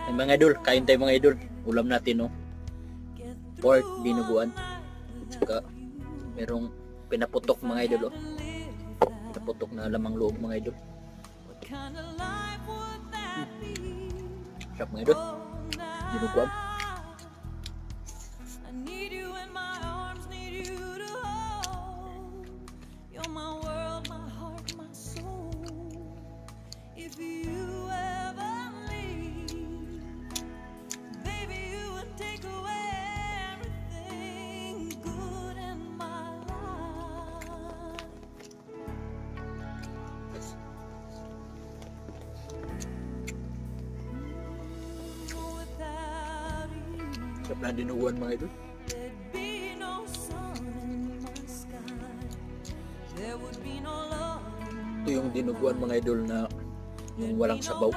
Ay, mga idol, kain tayo mga idol. Ulam natin, no? Pork dinuguan. Saka merong pinaputok mga idol, oh. Pinaputok na lamang loob mga idol. Sarap mga idol. Dinuguan. Sarap na dinuguan mga idol. Ito yung dinuguan mga idol na yung walang sabaw.